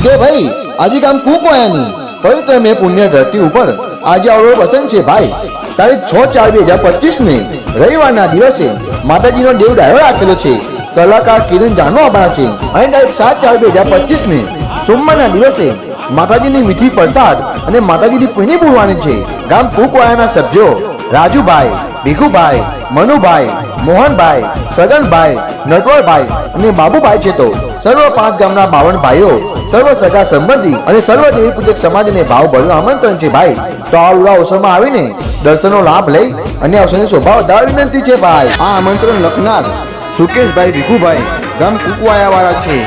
કે ભાઈ આજે ગામ કુકવાયાની પવિત્ર મેં પુણ્ય ધરતી ઉપર આજે આવડો પ્રસંગ છે ભાઈ। તારીખ 6/4/2025 ને રવિવારના દિવસે માતાજીનો દેવ ડાયો રાખેલો છે। કલાકાર કિરણ જાનો આવવાના છે અને તારીખ 7/4/2025 ને સોમવારના દિવસે માતાજીની મીઠી પ્રસાદ અને માતાજીની પીણી પૂરવાની છે। ગામ કુકવાયાના સભ્યો રાજુભાઈ, ભીખુભાઈ, મનુભાઈ, મોહનભાઈ, સગનભાઈ, નટવરભાઈ અને બાબુભાઈ છે। તો સર્વ 5 ગામના 52 ભાઈઓ, સર્વ સગા સંબંધી અને સર્વ દેવી પૂજક સમાજને ભાવભર્યું આમંત્રણ છે ભાઈ। તો આ ઉડા અવસરમાં આવીને દર્શનનો લાભ લઈ અને અવસરની શોભા વધારવા વિનંતી છે ભાઈ। આ આમંત્રણ લખનાર સુકેશભાઈ ભીખુભાઈ ગામ કુકવાયા વાળા છે।